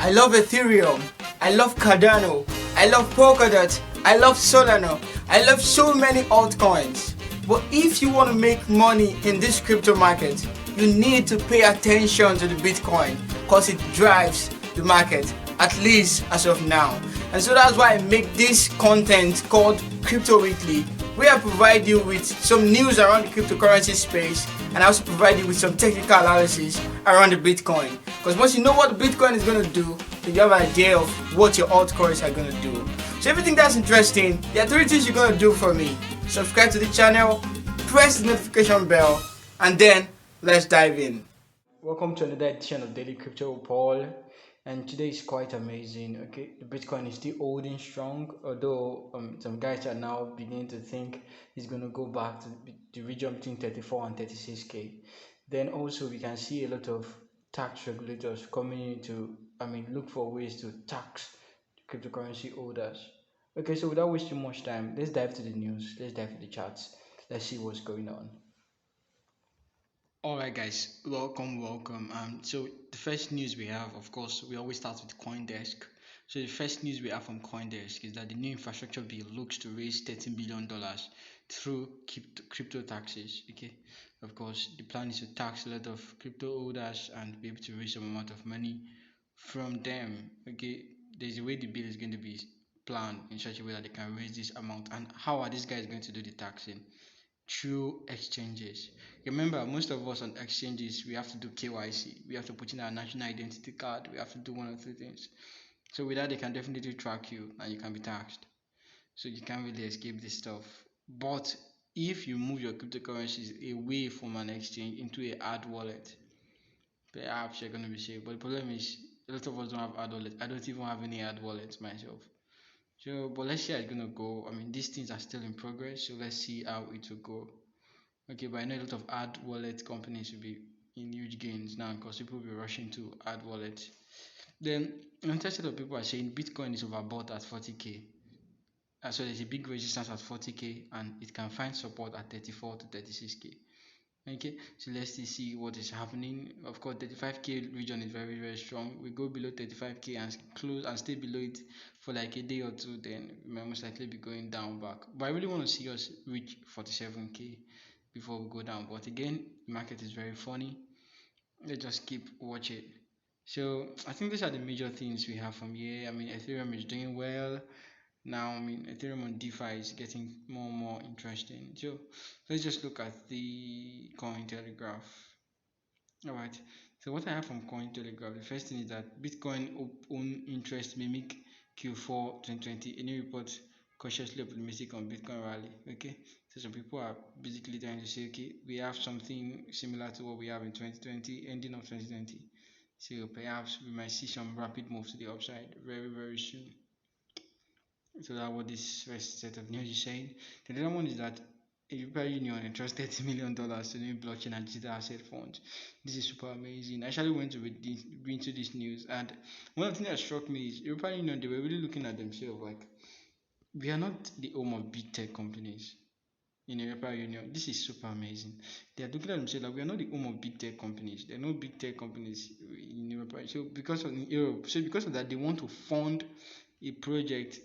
I love Ethereum, I love Cardano, I love Polkadot, I love Solana, I love so many altcoins. But if you want to make money in this crypto market, you need to pay attention to the Bitcoin because it drives the market, at least as of now. And so that's why I make this content called Crypto Weekly, where I provide you with some news around the cryptocurrency space, and I also provide you with some technical analysis around the Bitcoin. Because once you know what the Bitcoin is going to do, then you have an idea of what your altcoins are going to do. So if you think that's interesting, there are 3 things you're going to do for me. Subscribe to the channel, press the notification bell, and then let's dive in. Welcome to another edition of Daily Crypto with Paul, and today is quite amazing. Okay, the Bitcoin is still holding strong, although some guys are now beginning to think it's going to go back to the region between 34 and 36k. Then also we can see a lot of tax regulators coming in to, look for ways to tax cryptocurrency holders. Okay, so without wasting much time, let's dive to the news. Let's dive to the charts. Let's see what's going on. All right, guys, welcome. So the first news we have, of course, we always start with CoinDesk. So the first news we have from CoinDesk is that the new infrastructure bill looks to raise $13 billion through crypto taxes. Okay, of course, the plan is to tax a lot of crypto holders and be able to raise some amount of money from them. Okay, there's a way the bill is going to be planned in such a way that they can raise this amount. And how are these guys going to do the taxing? Through exchanges. Remember, most of us on exchanges, we have to do KYC, we have to put in our national identity card, we have to do 1 or 2 things. So with that, they can definitely track you and you can be taxed. So you can't really escape this stuff. But if you move your cryptocurrencies away from an exchange into a hard wallet, perhaps you're going to be safe. But the problem is, a lot of us don't have hard wallets. I don't even have any hard wallets myself. So, but let's see how it's gonna go. These things are still in progress, so let's see how it will go. Okay, but I know a lot of ad wallet companies will be in huge gains now because people will be rushing to ad wallet. Then, a set of people are saying Bitcoin is overbought at 40k. So there's a big resistance at 40k, and it can find support at 34 to 36k. Okay, so let's see what is happening. Of course, 35k region is very strong. We go below 35k and close and stay below it for like a day or two, then we might most likely be going down back. But I really want to see us reach 47k before we go down. But again, the market is very funny. Let's just keep watching. So I think these are the major things we have from here. Ethereum is doing well now. Ethereum on DeFi is getting more and more interesting. So let's just look at the Cointelegraph. All right, so what I have from Cointelegraph, the first thing is that Bitcoin own interest mimic Q4 2020. Any report cautiously optimistic on Bitcoin rally. Okay, so some people are basically trying to say, okay, we have something similar to what we have in 2020, ending of 2020. So perhaps we might see some rapid move to the upside very soon. So that's what this first set of news is saying. The other one is that a European Union entrusted $30 million to new blockchain and digital asset funds. This is super amazing. I actually went to read into this news, and one of the things that struck me is European Union, they were really looking at themselves like, we are not the home of big tech companies in the European Union. This is super amazing. They are looking at themselves like, we are not the home of big tech companies. There are no big tech companies in Europe. So because of Europe, so because of that, they want to fund a project,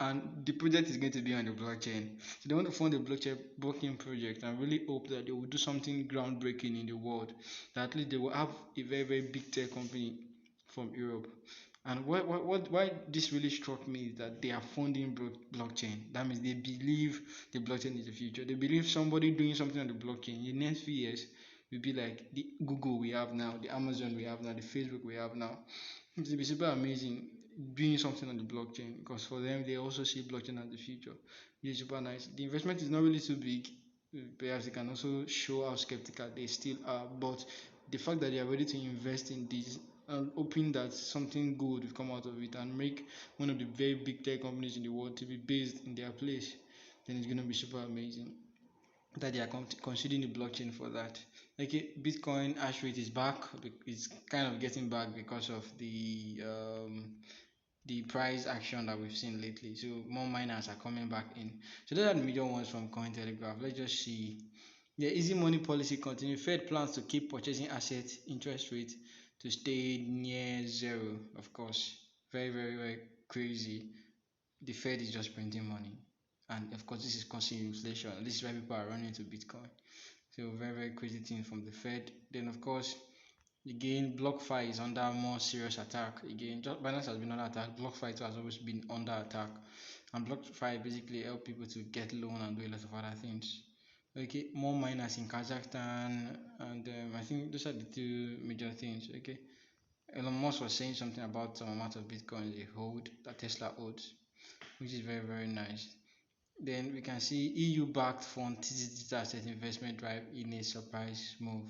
and the project is going to be on the blockchain. So they want to fund a blockchain project and really hope that they will do something groundbreaking in the world. That at least they will have a very big tech company from Europe. And why this really struck me is that they are funding blockchain. That means they believe the blockchain is the future. They believe somebody doing something on the blockchain in the next few years will be like the Google we have now, the Amazon we have now, the Facebook we have now. It will be super amazing doing something on the blockchain, because for them they also see blockchain as the future. It's super nice. The investment is not really too big. Perhaps they can also show how skeptical they still are, but the fact that they are ready to invest in this and hoping that something good will come out of it and make one of the very big tech companies in the world to be based in their place, then it's going to be super amazing that they are considering the blockchain for that. Okay, Bitcoin hash rate is back. It's kind of getting back because of the price action that we've seen lately. So more miners are coming back in. So those are the major ones from Cointelegraph. Let's just see. The easy money policy continues. Fed plans to keep purchasing assets interest rate to stay near zero. Of course, very, very, very crazy. The Fed is just printing money, and of course, this is causing inflation. This is why people are running to Bitcoin. So, very, very crazy thing from the Fed. Then, of course, again, BlockFi is under more serious attack. Again, just Binance has been under attack. BlockFi too has always been under attack, and BlockFi basically help people to get loan and do a lot of other things. Okay, more miners in Kazakhstan, and I think those are the two major things. Okay, Elon Musk was saying something about some amount of Bitcoin they hold that Tesla holds, which is very, very nice. Then we can see EU backed fund digital asset investment drive in a surprise move.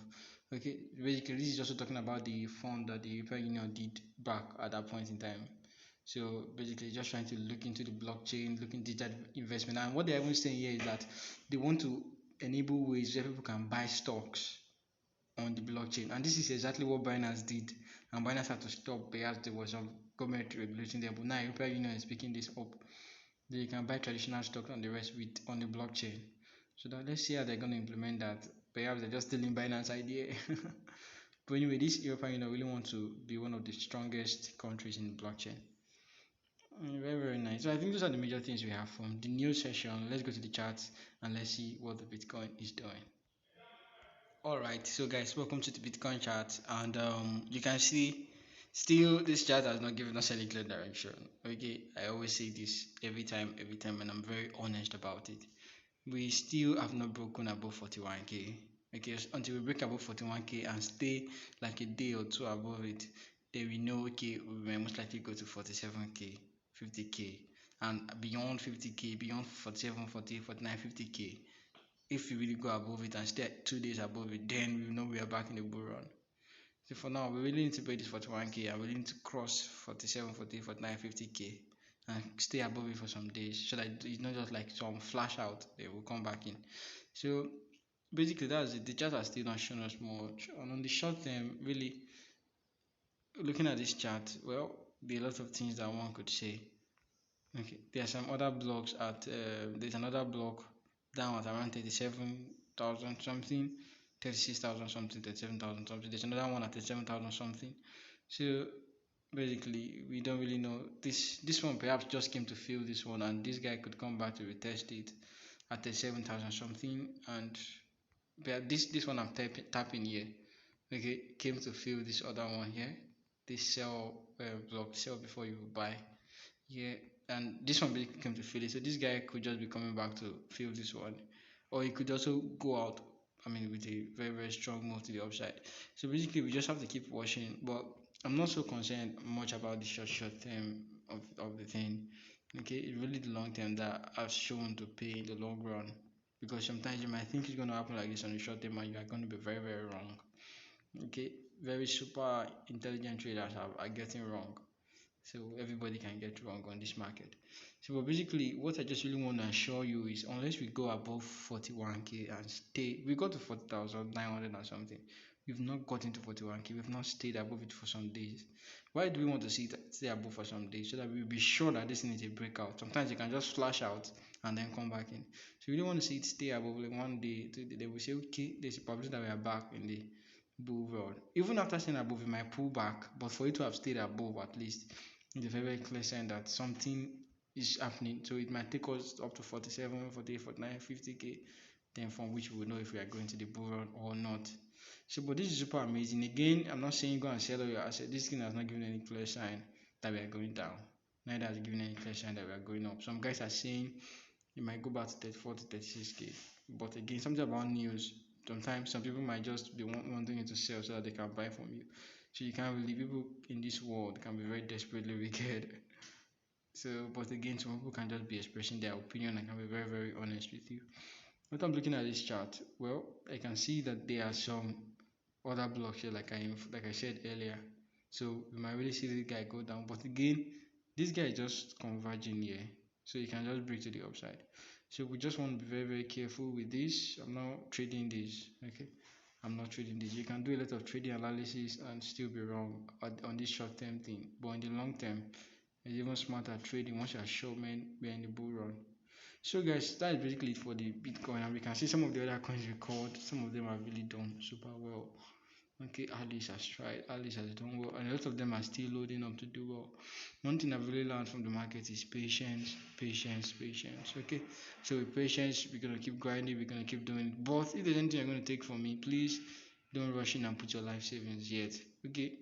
Okay, basically this is also talking about the fund that the European Union did back at that point in time. So basically just trying to look into the blockchain, looking digital investment. And what they're even saying here is that they want to enable ways where people can buy stocks on the blockchain. And this is exactly what Binance did. And Binance had to stop because there was some government regulation there. But now European Union is picking this up. Then you can buy traditional stocks and the rest with on the blockchain. So that let's see how they're going to implement that. Perhaps they're just stealing Binance idea. But anyway, this European Union really want to be one of the strongest countries in the blockchain. Very, very nice. So I think those are the major things we have from the news session. Let's go to the charts and let's see what the Bitcoin is doing. Alright, so guys, welcome to the Bitcoin chart, and you can see still this chart has not given us any clear direction. Okay, I always say this every time, and I'm very honest about it. We still have not broken above 41k. Okay, so until we break above 41k and stay like a day or two above it, then we know okay we may most likely go to 47k, 50k, and beyond 50k, beyond 47, 40, 49, 50k. If we really go above it and stay 2 days above it, then we know we are back in the bull run. So for now, we really need to break this 41k and we need to cross 47, 48, 49, 50k and stay above it for some days so that it's not just like some flash out, they will come back in. So basically, that's it. The chart has still not shown us much. And on the short term, really looking at this chart, well, there are a lot of things that one could say. Okay, there are some other blocks at there's another block down at around 37,000 something, 36,000 something, 37,000 something. There's another one at 37,000 something. So basically, we don't really know. This one perhaps just came to fill this one, and this guy could come back to retest it at 37,000 something. And this one I'm tapping here, okay, came to fill this other one here. This sell block, sell before you buy. Yeah, and this one basically came to fill it. So this guy could just be coming back to fill this one, or he could also go out. I mean, with a very very strong move to the upside. So basically, we just have to keep watching. But I'm not so concerned much about the short term of the thing. Okay, it's really the long term that has shown to pay in the long run. Because sometimes you might think it's going to happen like this on the short term, and you are going to be very very wrong. Okay, very super intelligent traders are getting wrong, so everybody can get wrong on this market. So but basically what I just really want to assure you is unless we go above 41k and stay, we got to 40,900 or something, we've not got into 41k, we've not stayed above it for some days. Why do we want to see it stay above for some days? So that we'll be sure that this thing is a breakout. Sometimes it can just flash out and then come back in. So we really want to see it stay above like 1 day, 2 day, then we say okay, there's a probability that we are back in the bull run. Even after staying above, it might pull back, but for it to have stayed above at least, it's a very, very clear sign that something is happening. So it might take us up to 47, 48, 49, 50k, then from which we will know if we are going to the bull run or not. So, but this is super amazing. Again, I'm not saying go and sell all your assets. This thing has not given any clear sign that we are going down. Neither has given any clear sign that we are going up. Some guys are saying it might go back to 34 to 36k. But again, something about news. Sometimes some people might just be wanting you to sell so that they can buy from you. So you can't really, people in this world can be very desperately wicked. So, but again, some people can just be expressing their opinion and can be very, very honest with you. What I'm looking at this chart, well, I can see that there are some other blocks here, like I said earlier. So we might really see this guy go down, but again, this guy is just converging here, so you can just break to the upside. So we just want to be very, very careful with this. I'm not trading this, okay? I'm not trading this. You can do a lot of trading analysis and still be wrong on this short term thing, but in the long term, it's even smarter trading once you are sure, man, we're in the bull run. So guys, that is basically it for the Bitcoin, and we can see some of the other coins record. Some of them have really done super well. Okay, Alice has tried, Alice has done well, and a lot of them are still loading up to do well. One thing I've really learned from the market is patience, patience, patience. Okay, so with patience, we're gonna keep grinding, we're gonna keep doing it. But if there's anything you're gonna take from me, please don't rush in and put your life savings yet. Okay,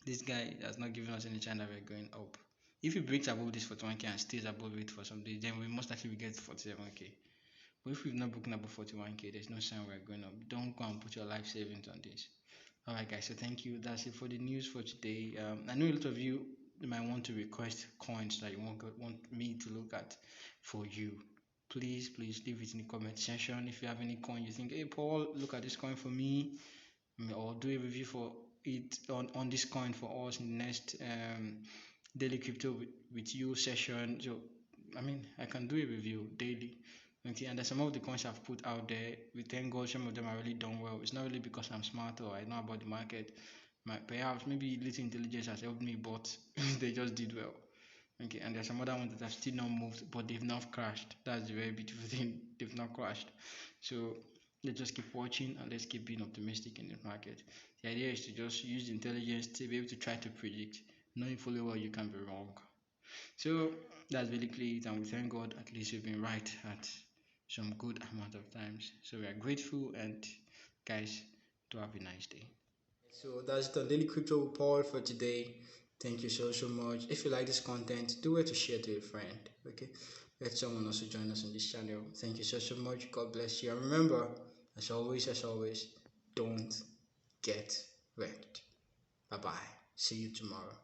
this guy has not given us any chance that we're going up. If he breaks above this 41k and stays above it for some days, then we most likely will get 47k. But if we've not broken above 41k, there's no sign we're going up. Don't go and put your life savings on this. Alright guys, so thank you. That's it for the news for today. I know a lot of you might want to request coins that you want me to look at for you. Please leave it in the comment section. If you have any coin you think, hey Paul, look at this coin for me, or do a review for it on this coin for us in the next daily crypto with you session. So I mean, I can do a review daily. Okay, and there's some of the coins I've put out there. We thank God some of them are really done well. It's not really because I'm smart or I know about the market. Perhaps maybe little intelligence has helped me, but they just did well. Okay, and there's some other ones that have still not moved, but they've not crashed. That's the very beautiful thing. They've not crashed. So let's just keep watching and let's keep being optimistic in the market. The idea is to just use intelligence to be able to try to predict, knowing fully well you can be wrong. So that's basically it, and we thank God at least we've been right at some good amount of times. So we are grateful, and guys, do have a nice day. So that's the daily crypto report for today. Thank you so much. If you like this content, do it to share to a friend. Okay, let someone also join us on this channel. Thank you so much. God bless you, and remember, as always, don't get wrecked. Bye bye. See you tomorrow.